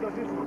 poquito, sí.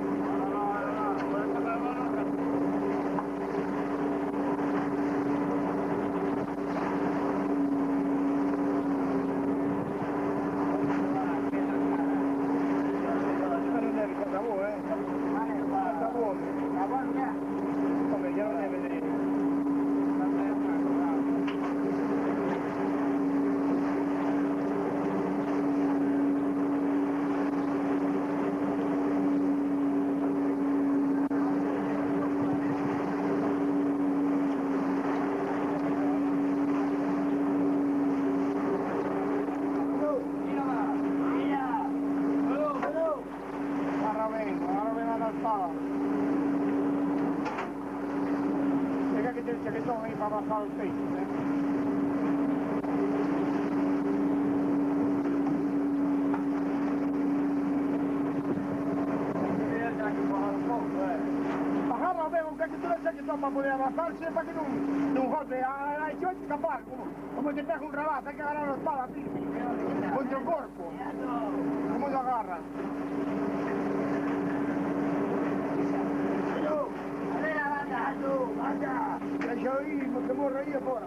Para poder avançar, sempre para que não rolte a direita e capaz, como te pega un rabazo, hay que agarrar la espada firme, contra el cuerpo, como lo agarra. Vaya, deixa aí, que morre aí agora.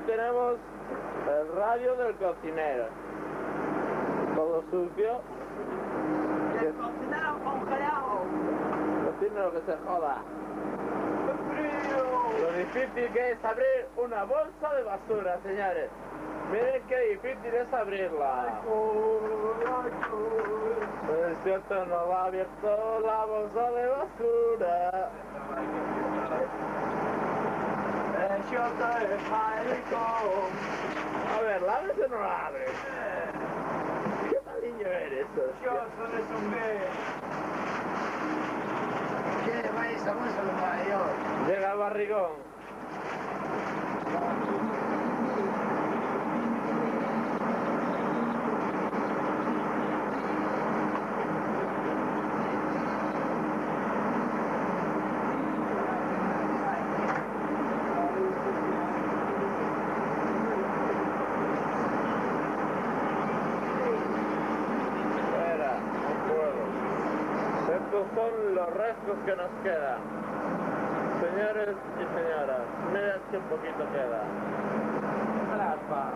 Tenemos el radio del cocinero, todo sucio. El cocinero congelado. Cocinero que se joda. Lo difícil que es abrir una bolsa de basura, señores. Miren qué difícil es abrirla. Es cierto, no va abierto la bolsa de basura. A ver, ¿la abres o no la abres? ¿Qué tal niño eres? Yo soy un bebé. ¿Qué vais a hacer lo mayor? Llega el barrigón. son los restos que nos quedan. Señores y señoras, mirad que poquito queda. Trapa.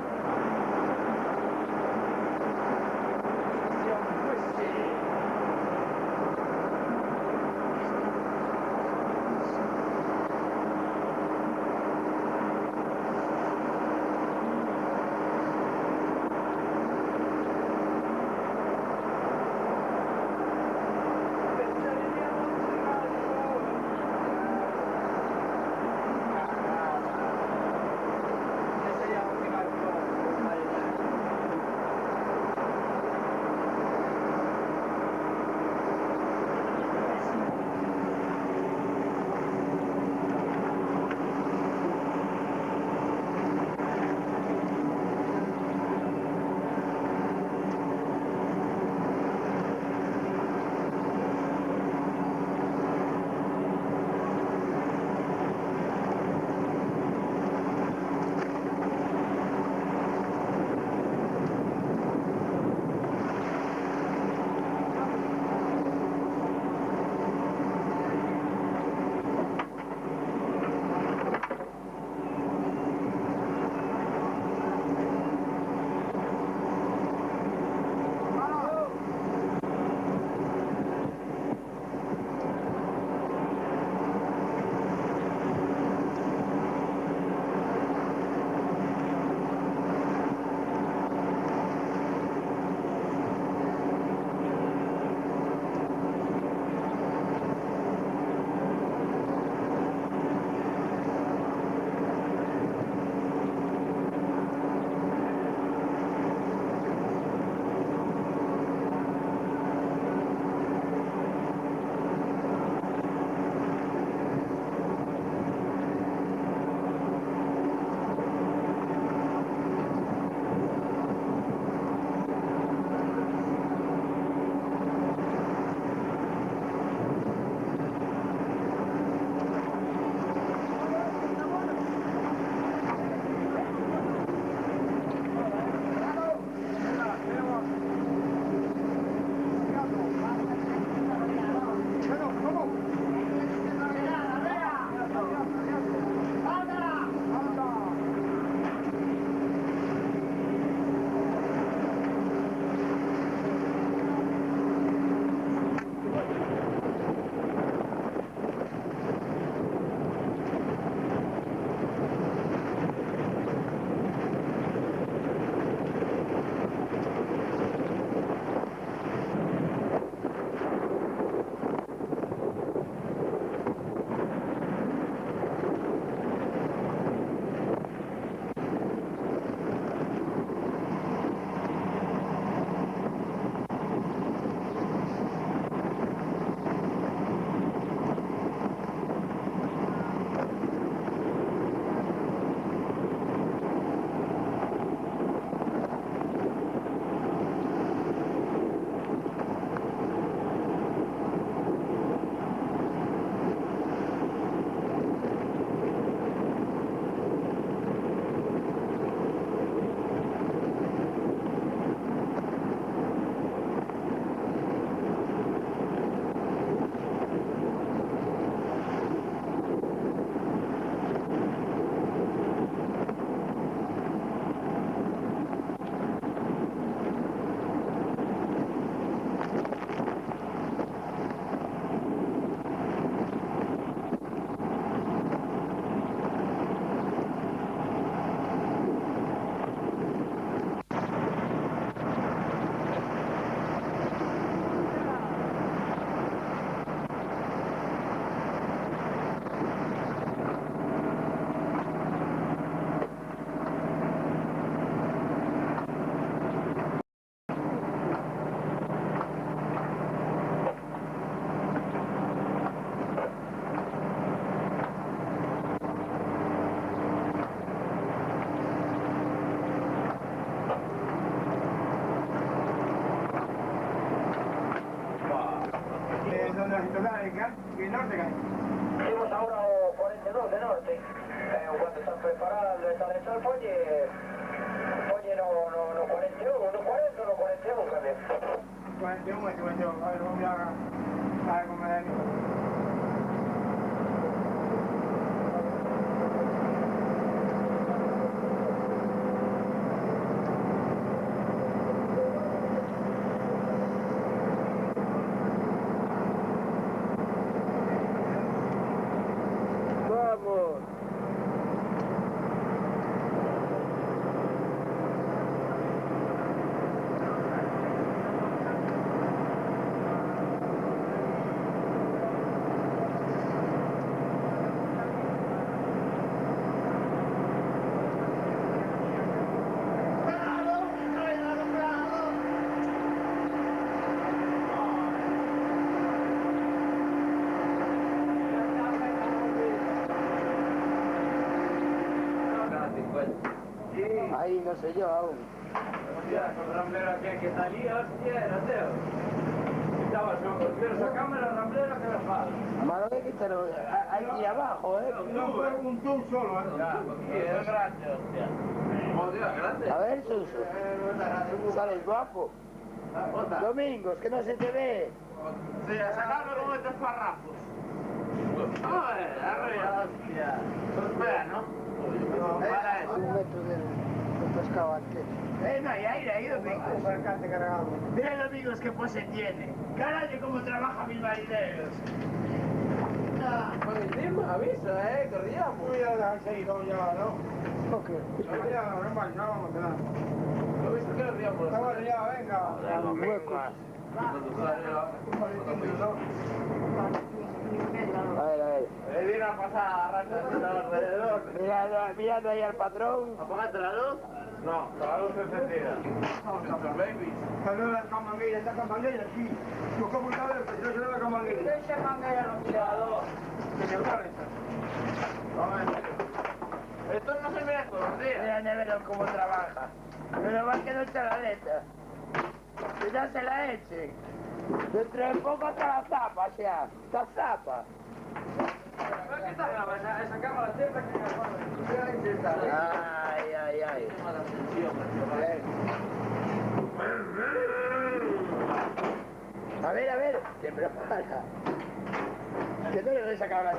¿Qué norte cae? Seguimos ahora o 42 de norte. Cuando están preparados, están en el Folle no 41, no 40 o no 41 también. 41 e 52. A ver, vamos a ver cómo me da el hijo. Vamos. Ahí no sé yo aún. Hostia, con ramblera que salía, hostia, no sé. Estaba yo, esa cámara ramblera que la fa. Malo de que pero aquí abajo, No fue un tour solo, Sí, es grande, hostia. Joder, grande. A ver, Suso. Sales guapo. Domingos, que no se te ve. Sí, a sacarlo con estos parrafos. Joder, arriba, hostia. Pues vea, ¿no? Para eso. 1 metro del pescado antes. No hay aire ahí, Domingos. Mira, Domingos, qué pose tiene. Carajo, cómo trabaja mis marineros. Encima, avisa, corríamos. Ya dejáis ahí, no, ya, ¿no? Ok. Ya, normal, no vamos a quedar. ¿Lo viste que corríamos? Estamos ya, venga. Los huecos. A ver. Le di una pasada arrastrando alrededor. Mirando ahí al patrón. ¿Apagaste la luz? No, la luz encendida. Nuestros babies. Salió la camangueira, esta camangueira aquí. Buscamos un tablero, pero no salió la camangueira. Esa manguera no tirador. Que se organiza. Esto no se mira todos los días. Mira, Nevero, cómo trabaja. Pero más que no echa la letra. Que ya se la eche. Dentro de poco hasta la zapa, ya. Está zapa. ¿Qué está grabando? Esa cámara siempre que Ay. A ver, te prepara. Que no le doy esa cabra.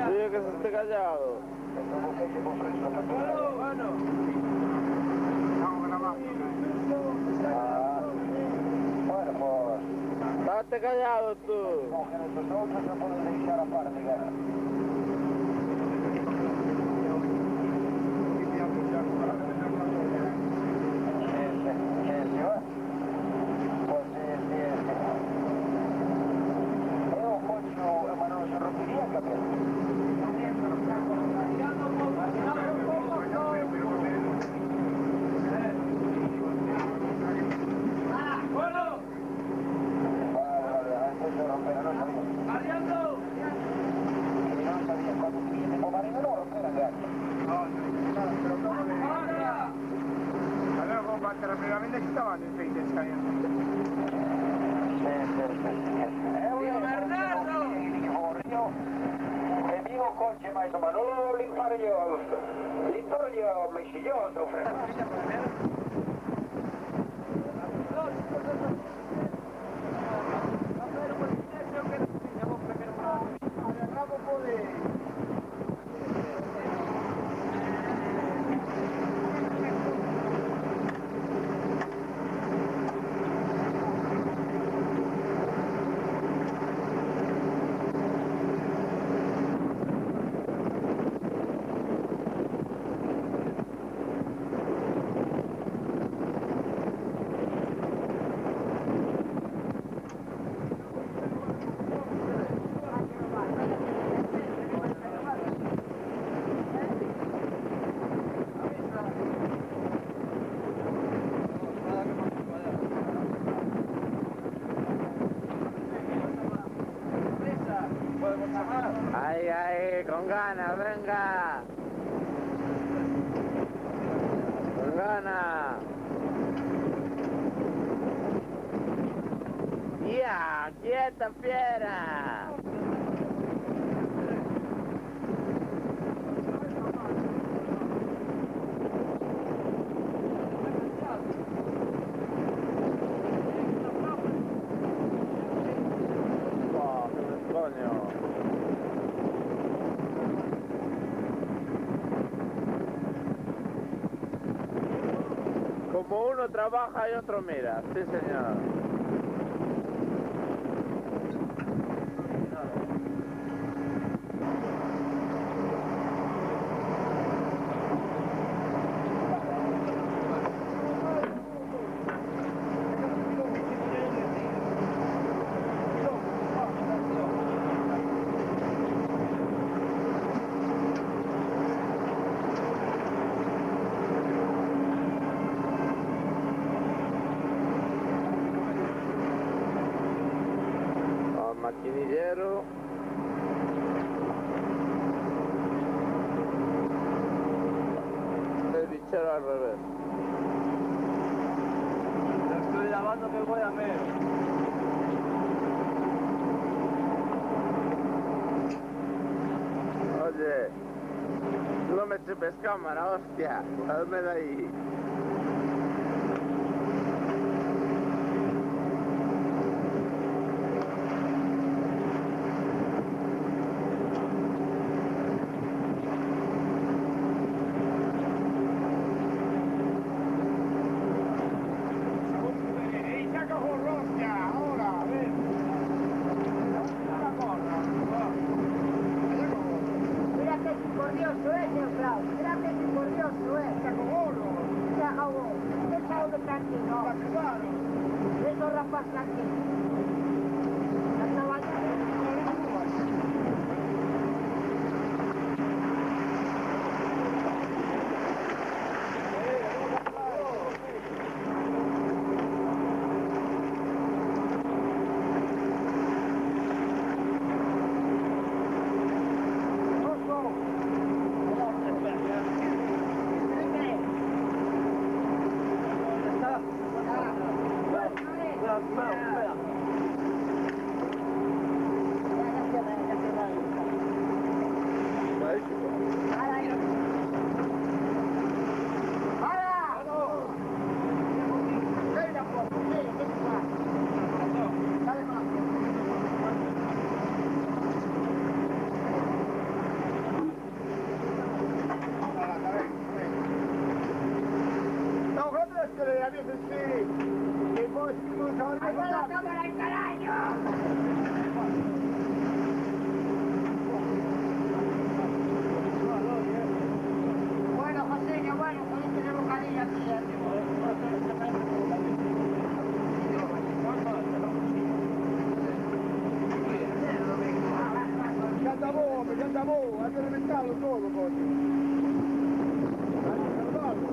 Dile que se esté callado. Estate callado tú. Rapidamente ci stavano in fede scariando. Bernardo! Amico Conce, ma insomma non l'imparo messiglioso. quieta, fiera! Oh, qué coño. Como uno trabaja y otro mira, sí señor. Maquinillero. El bichero al revés. Lo estoy lavando que voy a ver. Oye, no me chupes cámara, hostia. Hazme de ahí. Hay que reventarlo todo, coño. Hay que salvarlo.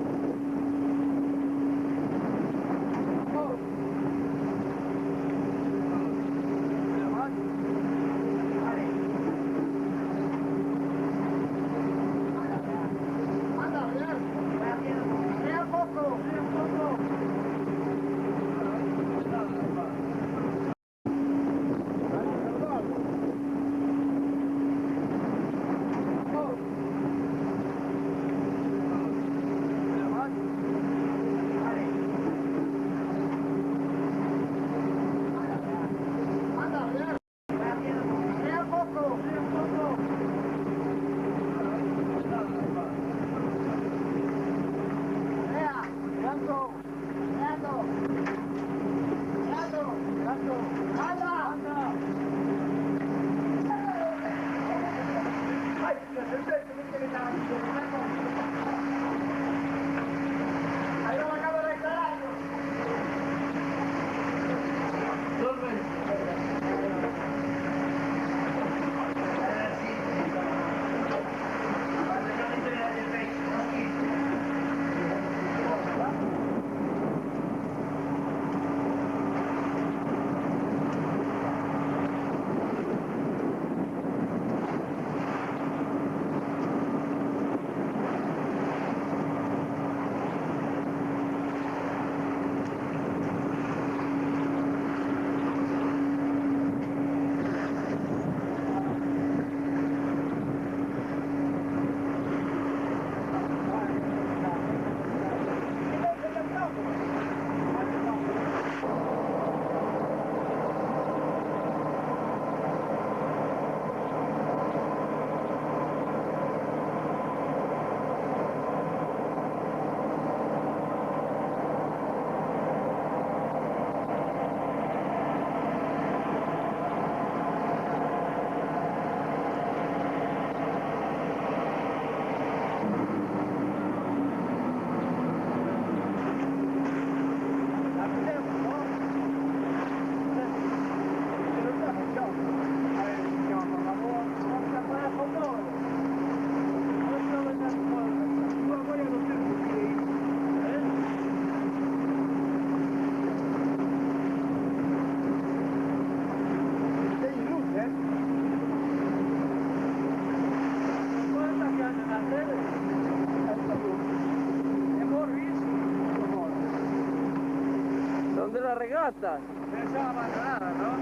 una regata. Pensaba abandonada, ¿no?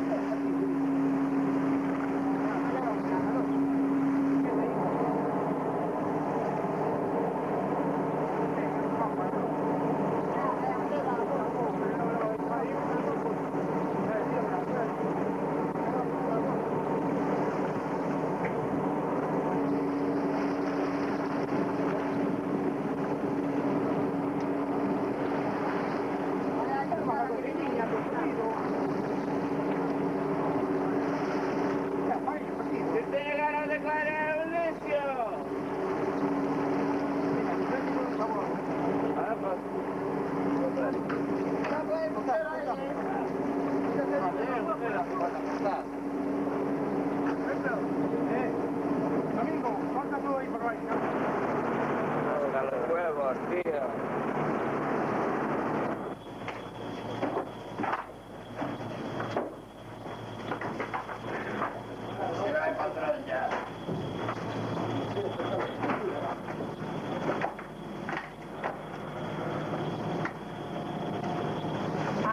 Amigo, ¿cuántas no hay por ahí? A los huevos, tío.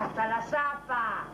¡Hasta la zapa!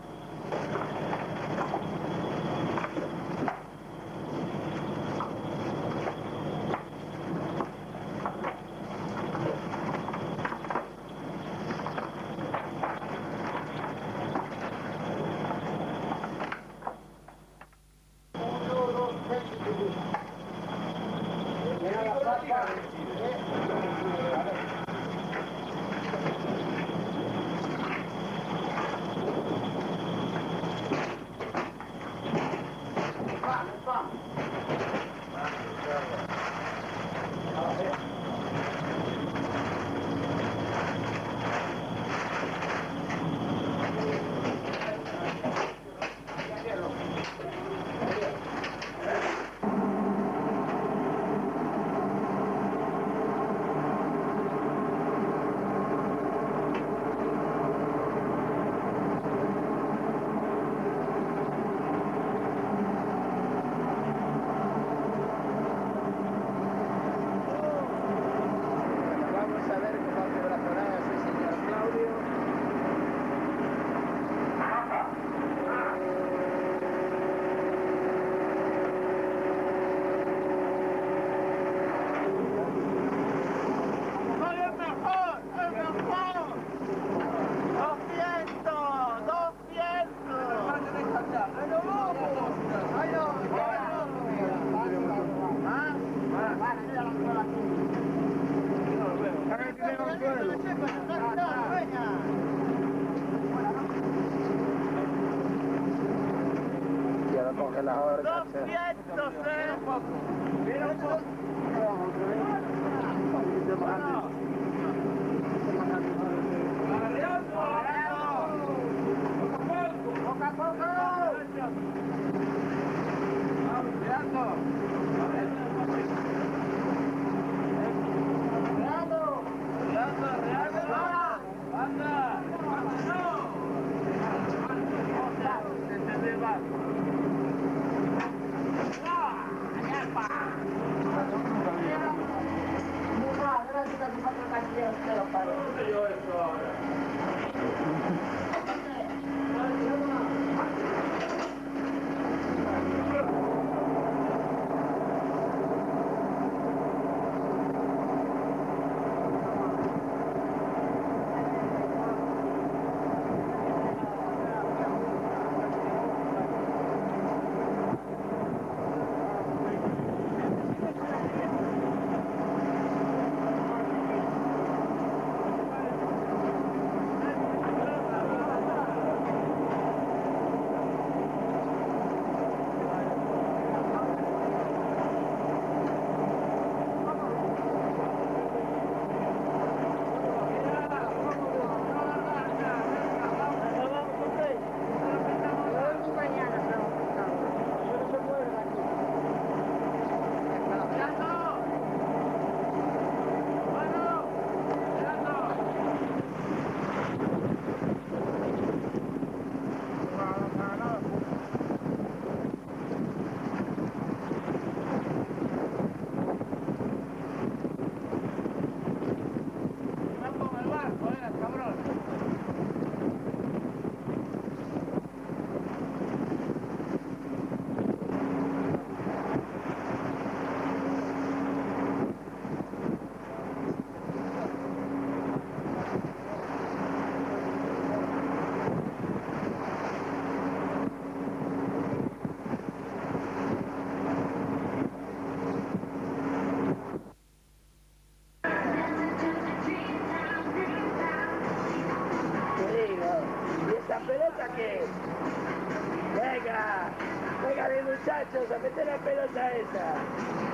Coge la horca. 200, la pelota que... Venga, venga mis muchachos, a meter la pelota esa.